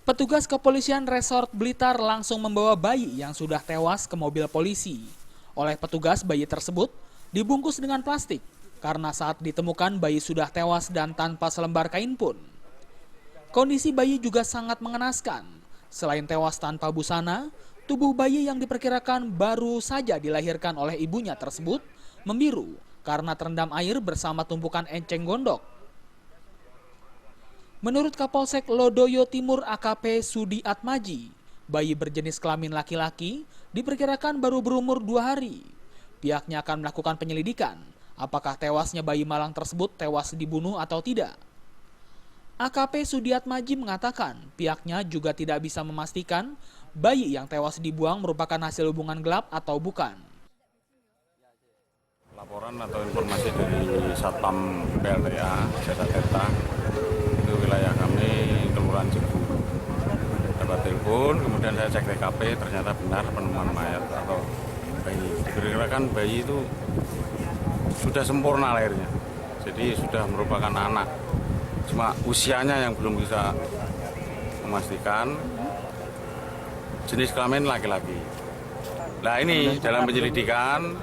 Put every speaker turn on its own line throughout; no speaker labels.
Petugas kepolisian Resort Blitar langsung membawa bayi yang sudah tewas ke mobil polisi. Oleh petugas, bayi tersebut dibungkus dengan plastik karena saat ditemukan bayi sudah tewas dan tanpa selembar kain pun. Kondisi bayi juga sangat mengenaskan. Selain tewas tanpa busana, tubuh bayi yang diperkirakan baru saja dilahirkan oleh ibunya tersebut membiru karena terendam air bersama tumpukan enceng gondok. Menurut Kapolsek Lodoyo Timur AKP Sudi Atmaji, bayi berjenis kelamin laki-laki diperkirakan baru berumur 2 hari. Pihaknya akan melakukan penyelidikan apakah tewasnya bayi malang tersebut tewas dibunuh atau tidak. AKP Sudi Atmaji mengatakan pihaknya juga tidak bisa memastikan bayi yang tewas dibuang merupakan hasil hubungan gelap atau bukan.
Laporan atau informasi dari Satpam PLTA, Desa Tirta, itu wilayah kami, Kelurahan Jegu. Dapat telepon, kemudian saya cek TKP, ternyata benar penemuan mayat atau bayi. Diperkirakan bayi itu sudah sempurna lahirnya, jadi sudah merupakan anak. Cuma usianya yang belum bisa memastikan, jenis kelamin laki-laki. Nah ini dalam penyelidikan,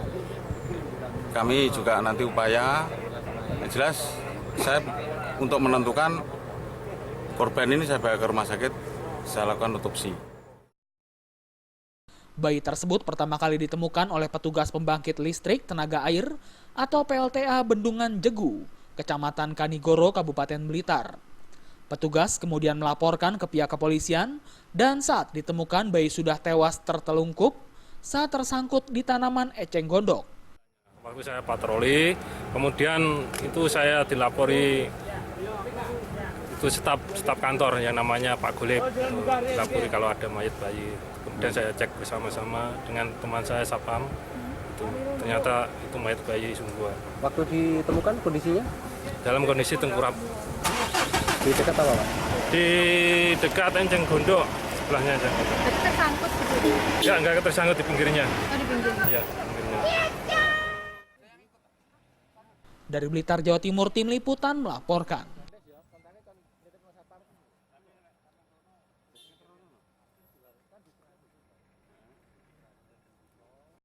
kami juga nanti upaya, yang jelas saya untuk menentukan korban ini saya bawa ke rumah sakit, saya lakukan otopsi.
Bayi tersebut pertama kali ditemukan oleh petugas pembangkit listrik tenaga air atau PLTA Bendungan Jegu, Kecamatan Kanigoro, Kabupaten Blitar. Petugas kemudian melaporkan ke pihak kepolisian dan saat ditemukan bayi sudah tewas tertelungkup saat tersangkut di tanaman eceng gondok.
Waktu saya patroli, kemudian itu saya dilapori itu staf kantor yang namanya Pak Golib, dilapori kalau ada mayat bayi. Kemudian saya cek bersama-sama dengan teman saya Sapam, itu ternyata itu mayat bayi sungguhan.
Waktu ditemukan kondisinya?
Dalam kondisi tengkurap.
Di dekat apa, Pak?
Di dekat enceng gondok, sebelahnya enceng gondok.
Tersangkut begitu?
Ya, enggak tersangkut di pinggirnya.
Oh, di pinggirnya?
Ya, di pinggirnya.
Dari Blitar, Jawa Timur, Tim Liputan melaporkan.